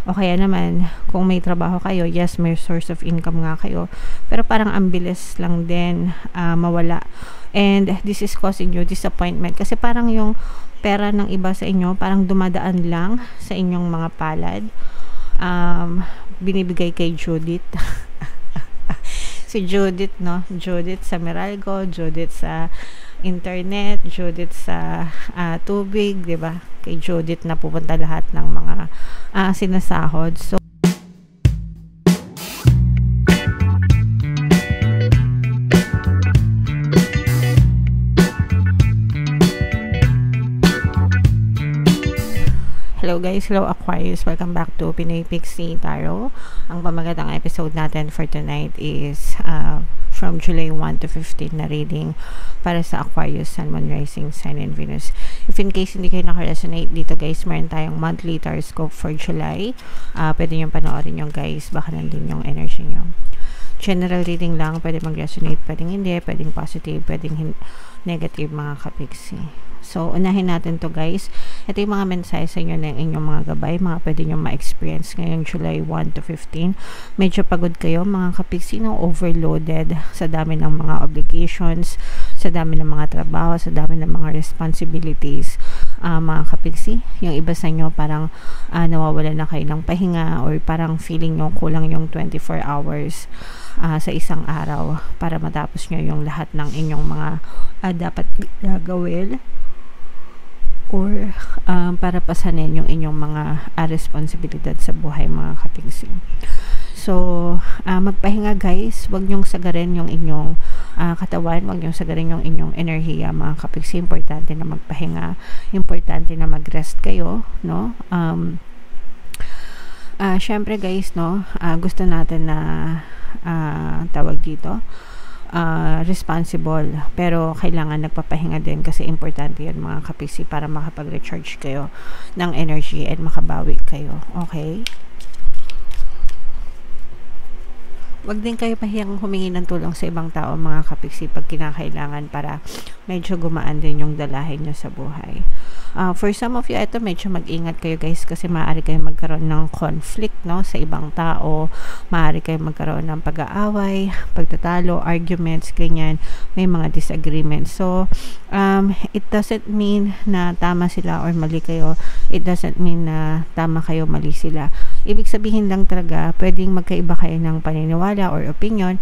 O kaya naman, kung may trabaho kayo, yes, may source of income nga kayo. Pero parang ang bilis lang din mawala. And this is causing you disappointment. Kasi parang yung pera ng iba sa inyo, parang dumadaan lang sa inyong mga palad. Binibigay kay Judith. Si Judith, no? Judith sa Meralco, Judith sa internet, Judith sa tubig, 'di ba? Kay Judith na pupunta lahat ng mga sinasahod. So hello guys, hello Aquarius, welcome back to Pinoy Pixie Tarot. Ang pamagatang episode natin for tonight is from July 1 to 15 na reading para sa Aquarius, Sun, Moon, Rising, Sign, and Venus. If in case hindi kayo naka-resonate dito guys, meron tayong monthly horoscope for July. Pwede nyo panoorin yung guys, baka nandun yung energy nyo. General reading lang, pwede mag-resonate, pwedeng hindi, pwedeng positive, pwedeng negative mga kapiksi. So, unahin natin to guys. Ito yung mga mensahe sa inyo ng inyong mga gabay, mga pwede nyo ma-experience ngayong July 1 to 15. Medyo pagod kayo mga kapiksi, no? Overloaded sa dami ng mga obligations, sa dami ng mga trabaho, sa dami ng mga responsibilities. Mga kapiksi, yung iba sa inyo parang nawawala na kayo ng pahinga or parang feeling nyo kulang yung 24 hours sa isang araw para matapos nyo yung lahat ng inyong mga dapat gagawin or para pasanin yung inyong mga responsibilidad sa buhay mga kapiksi. So, magpahinga guys, wag nyong sagarin yung inyong katawan, wag nyong sagarin yung inyong enerhiya mga kapiksi. Importante na magpahinga, importante na mag-rest kayo, no? Syempre guys, no, gusto natin na tawag dito responsible, pero kailangan nagpapahinga din kasi importante yan mga kapiksi para makapag-recharge kayo ng energy and makabawi kayo. Okay? Wag din kayo mahiyang humingi ng tulong sa ibang tao mga kapiksi pag kinakailangan para medyo gumaan din yung dalahin nyo sa buhay. For some of you, ito medyo mag-ingat kayo guys kasi maaari kayo magkaroon ng conflict, no, sa ibang tao. Maaari kayo magkaroon ng pag-aaway, pagtatalo, arguments, ganyan. May mga disagreements. So, it doesn't mean na tama sila or mali kayo. It doesn't mean na tama kayo, mali sila. Ibig sabihin lang talaga, pwedeng magkaiba kayo ng paniniwala or opinion.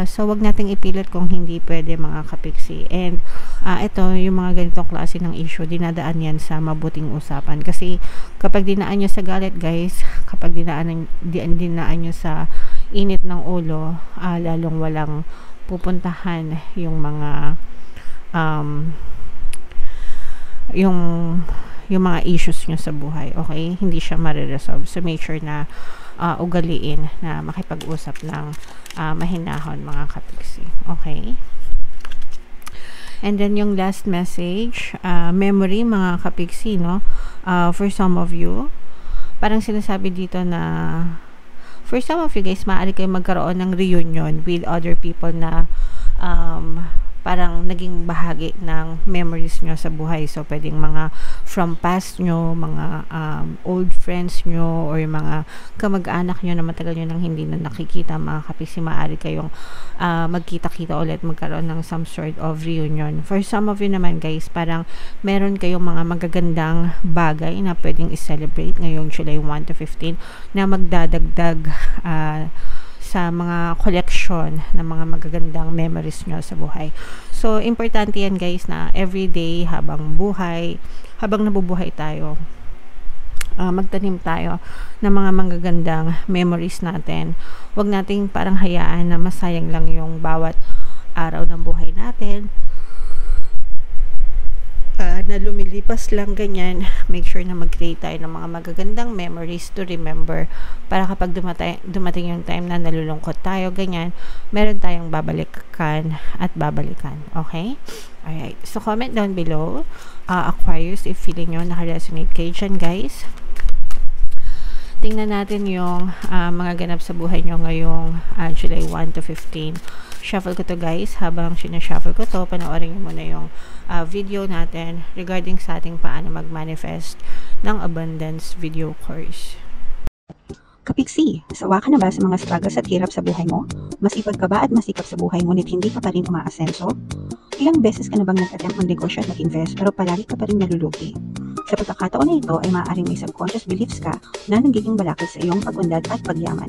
So wag nating ipilit kung hindi pwede mga kapiksi. And ito, yung mga ganitong klase ng issue, dinadaan yan sa mabuting usapan. Kasi kapag dinaan nyo sa galit guys, kapag dinaan nyo sa init ng ulo, lalong walang pupuntahan yung mga yung mga issues nyo sa buhay. Okay? Hindi siya mariresolve. So make sure na ugaliin na makipag-usap ng mahinahon mga kapiksi. Okay? And then yung last message, memory mga kapiksi, no? For some of you, parang sinasabi dito na for some of you guys, maaari kayo magkaroon ng reunion with other people na parang naging bahagi ng memories nyo sa buhay. So, pwedeng mga from past nyo, mga old friends nyo, or mga kamag-anak nyo na matagal nyo nang hindi na nakikita, mga kapiksi, maaari kayong magkita-kita ulit, magkaroon ng some sort of reunion. For some of you naman guys, parang meron kayong mga magagandang bagay na pwedeng i-celebrate ngayong July 1 to 15 na magdadagdag sa mga collection ng mga magagandang memories nyo sa buhay. So, importante yan guys na everyday habang nabubuhay tayo, magtanim tayo ng mga magagandang memories natin. Huwag nating parang hayaan na masayang lang yung bawat araw ng buhay natin. Na lumilipas lang ganyan. Make sure na mag-create tayo ng mga magagandang memories to remember para kapag dumating yung time na nalulungkot tayo, ganyan, meron tayong babalikan at babalikan. Okay? Alright. So, comment down below, Aquarius, if feeling nyo naka-resonate kayo dyan, guys. tingnan natin yung mga ganap sa buhay nyo ngayong July 1 to 15. Shuffle ko to guys. Habang sinashuffle ko to, panoorin nyo muna yung video natin regarding sa ating paano mag-manifest ng abundance video course. Kapiksi, sawa ka na ba sa mga struggles at hirap sa buhay mo? Masipag ka ba at masikap sa buhay ngunit hindi ka pa rin umaasenso? Ilang beses ka na bang nag-attempt mag-negosyo at mag-invest pero palagi ka pa rin nalulugi? Sa pagkakataon na ito ay maaaring may subconscious beliefs ka na nagiging balakid sa iyong pag-unlad at pagyaman.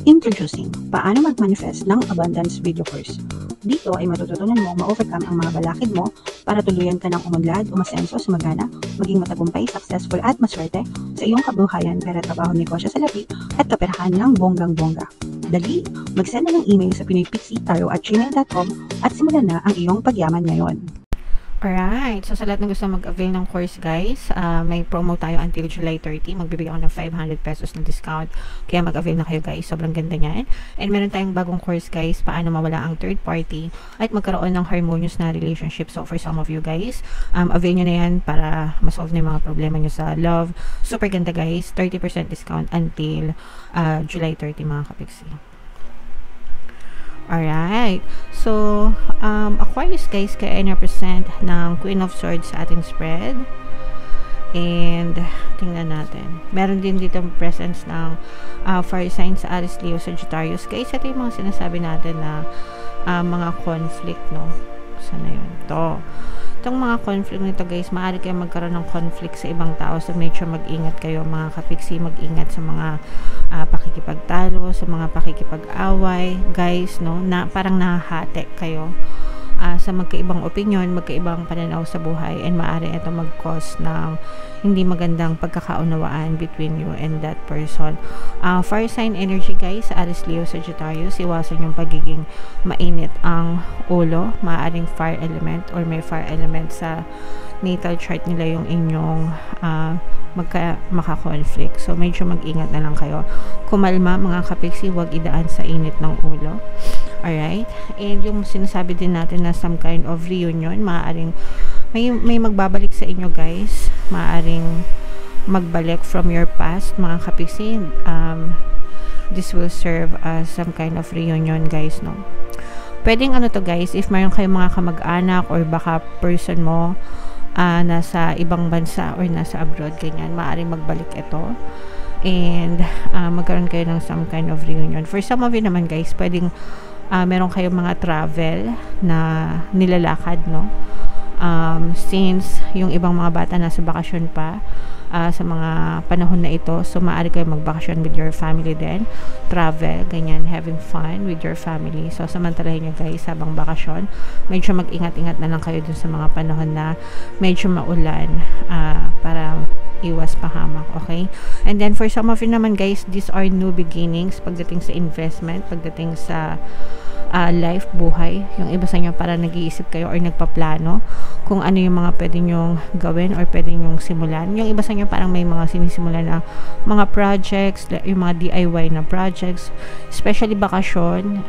Introducing, paano mag-manifest ng abundance video course. Dito ay matututunan mo ma-overcome ang mga balakid mo para tuluyan ka ng umunlad, umasenso, sumagana, maging matagumpay, successful at maswerte sa iyong kabuhayan, pera, trabaho, negosyo sa labi at kaperahan ng bonggang-bongga. Dali, mag-send na ng email sa pinoypixie@gmail.com at simulan na ang iyong pagyaman ngayon. Alright, so sa lahat ng gusto mag-avail ng course guys, may promo tayo until July 30. Magbibigay ako ng 500 pesos na discount. Kaya mag-avail na kayo guys, sobrang ganda niyan. And meron tayong bagong course guys, paano mawala ang third party at magkaroon ng harmonious na relationship. So for some of you guys, avail nyo na yan para masolve na yung mga problema nyo sa love. Super ganda guys, 30% discount until July 30 mga kapiksi. Alright, so Aquarius guys, kaya represent ng Queen of Swords sa ating spread. And tingnan natin, meron din dito presence ng fire signs sa Aries, Leo, Sagittarius guys. Ito yung mga sinasabi natin na mga conflict, no? Sana yun, itong mga conflict nito guys, maaari kayo magkaroon ng conflict sa ibang tao, so make sure mag-ingat kayo mga kapiksi, mag-ingat sa mga pakikipagtalo, sa mga pakikipag-away guys, no, na parang nahahati kayo sa magkaibang opinion, magkaibang pananaw sa buhay, and maaari ito mag-cause ng hindi magandang pagkakaunawaan between you and that person. Fire sign energy guys, Aries, Leo, Sagittarius, iwasan yung pagiging mainit ang ulo. Maaaring fire element or may fire element sa natal chart nila yung inyong maka-conflict. So medyo mag-ingat na lang kayo. Kumalma mga kapiksi, huwag idaan sa init ng ulo. Alright, and yung sinasabi din natin na some kind of reunion, maaaring may magbabalik sa inyo guys, maaaring magbalik from your past mga kapiksi. This will serve as some kind of reunion guys, no. Pwedeng ano to guys, if mayroon kayong mga kamag-anak or baka person mo nasa ibang bansa or nasa abroad, ganyan, maaaring magbalik ito and magkaroon kayo ng some kind of reunion. For some of you naman guys, pwedeng meron kayong mga travel na nilalakad, no? Since yung ibang mga bata nasa bakasyon pa sa mga panahon na ito, so maaari kayo magbakasyon with your family din, travel, ganyan, having fun with your family. So samantalahin nyo guys habang bakasyon, medyo mag-ingat-ingat na lang kayo dun sa mga panahon na medyo maulan para iwas pahamak, okay? And then for some of you naman guys, these are new beginnings pagdating sa investment, pagdating sa life, buhay. Yung iba sa inyo para nag-iisip kayo or nagpaplano kung ano yung mga pwede nyong gawin or pwede nyong simulan. Yung iba sa inyo parang may mga sinisimulan na mga projects, yung mga DIY na projects, especially bakasyon.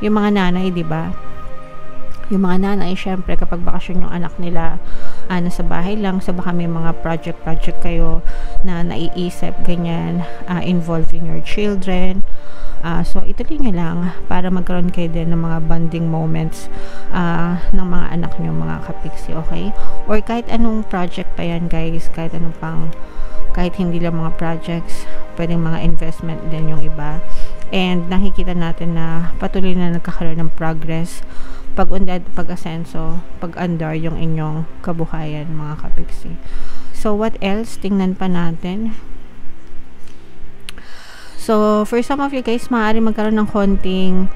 Yung mga nanay, di ba? Yung mga nanay, syempre kapag bakasyon yung anak nila, nasa bahay lang, so baka may mga project kayo na naiisip, ganyan, involving your children. So ituloy nyo lang para magkaroon kayo din ng mga bonding moments ng mga anak nyo mga kapiksi, okay? Or kahit anong project pa yan guys, kahit hindi lang mga projects, pwedeng mga investment din yung iba. And nakikita natin na patuloy na nagkakaroon ng progress, pag-unlad, pag-asenso, pag-andar yung inyong kabuhayan mga kapiksi. So what else? Tingnan pa natin. So, for some of you guys, maaari magkaroon ng konting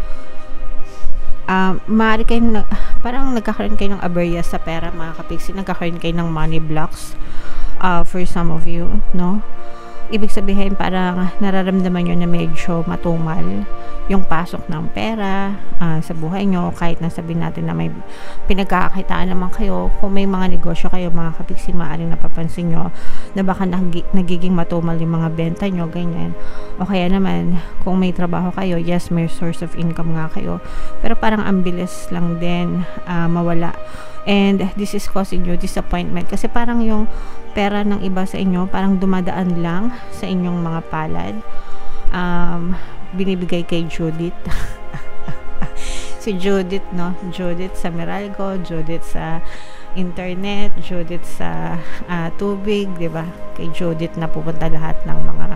maaari kayo parang nagkakaroon kayo ng aberya sa pera mga kapiksi, nagkakaroon kayo ng money blocks for some of you, no? Ibig sabihin parang nararamdaman nyo na medyo matumal yung pasok ng pera sa buhay nyo, kahit na sabihin natin na may pinagkakakitaan naman kayo. Kung may mga negosyo kayo mga kapiksi, maaaring napapansin nyo na baka nagiging matumal yung mga benta nyo, ganyan. O kaya naman kung may trabaho kayo, yes, may source of income nga kayo, pero parang ang bilis lang din mawala. And this is causing you disappointment kasi parang yung pera ng iba sa inyo parang dumadaan lang sa inyong mga palad. Binibigay kay Judith. Si Judith, no? Judith sa Meralco, Judith sa internet, Judith sa tubig, 'di ba? Kay Judith na pupunta lahat ng mga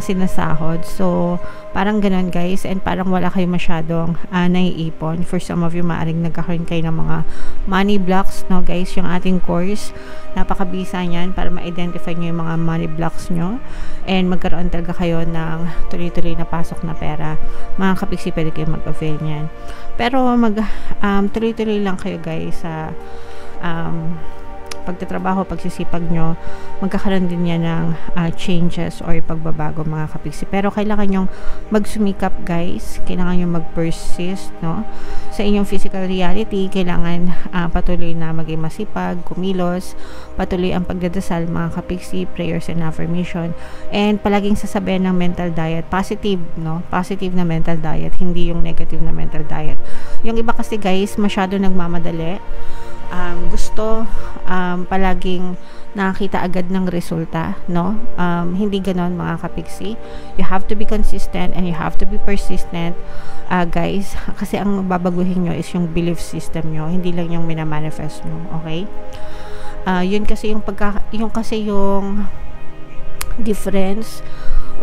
sinasahod. So, parang ganoon guys, and parang wala kayo masyadong naiipon. For some of you, maaring nagkakaroon kayo ng mga money blocks, no guys? Yung ating course, napakabisa niyan para ma-identify niyo yung mga money blocks nyo and magkaroon talaga kayo ng tuloy-tuloy na pasok na pera. Mga kapiksi, pwede kayo mag-avail niyan. Pero tuloy-tuloy lang kayo guys sa pagtatrabaho, pagsisipag nyo, magkakaroon din yan ng changes or pagbabago mga kapiksi. Pero kailangan nyong magsumikap guys, kailangan nyong mag-persist, no? Sa inyong physical reality, kailangan patuloy na maging masipag, kumilos, patuloy ang pagdadasal mga kapiksi, prayers and affirmation, and palaging sasabihin ng mental diet, positive, no? Positive na mental diet, hindi yung negative na mental diet. Yung iba kasi guys, masyado nagmamadali, gusto palaging nakakita agad ng resulta, no? Hindi ganon mga kapiksi. You have to be consistent and you have to be persistent, guys, kasi ang babaguhin nyo is yung belief system nyo, hindi lang yung minamanifest nyo, okay? Yun kasi yung difference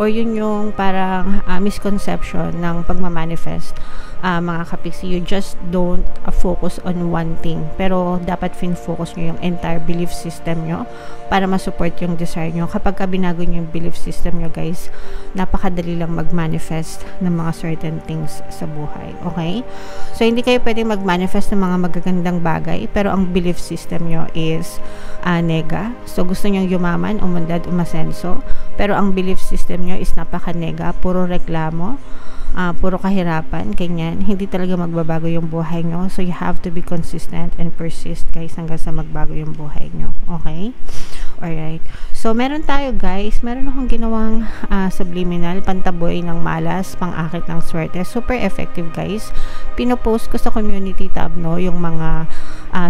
or yun yung parang misconception ng pagmamanifest. Mga kapiksi, you just don't focus on one thing, pero dapat focus nyo yung entire belief system nyo para masupport yung desire nyo. Kapag binago nyo yung belief system nyo guys, napakadali lang mag-manifest ng mga certain things sa buhay, okay? So hindi kayo pwedeng mag-manifest ng mga magagandang bagay pero ang belief system nyo is nega. So gusto nyo yumaman, umandad, umasenso, pero ang belief system nyo is napaka-nega, puro reklamo, puro kahirapan, ganyan, hindi talaga magbabago yung buhay nyo. So you have to be consistent and persist guys hanggang sa magbago yung buhay nyo, okay? Alright, so meron tayo guys, meron akong ginawang subliminal, pantaboy ng malas, pang-akit ng swerte, super effective guys. Pinopost ko sa community tab, no, yung mga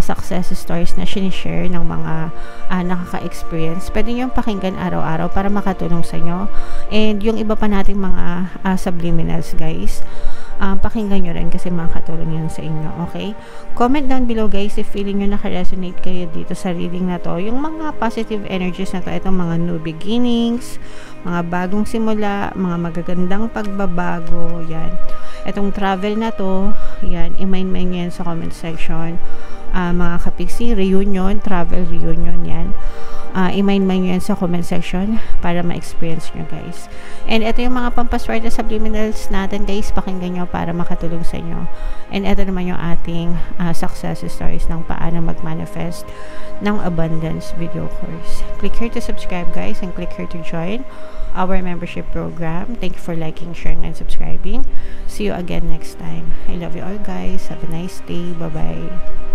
success stories na sinishare ng mga nakaka-experience. Pwede nyo pakinggan araw-araw para makatulong sa inyo. And yung iba pa nating mga subliminals guys, pakinggan nyo rin kasi makakatulong yun sa inyo, okay? Comment down below guys if feeling nyo naka-resonate kayo dito sa reading na to, yung mga positive energies na to, itong mga new beginnings, mga bagong simula, mga magagandang pagbabago, yan. Itong travel na to, yan, i-mind yan sa comment section. Mga kapiksi, reunion, travel reunion, yan. I-mind yan sa comment section para ma-experience nyo guys. And ito yung mga pampaswerte subliminals natin guys, pakinggan nyo para makatulong sa inyo. And ito naman yung ating success stories ng paano mag-manifest ng abundance video course. Click here to subscribe guys and click here to join our membership program. Thank you for liking, sharing, and subscribing. See you again next time. I love you all guys. Have a nice day. Bye-bye.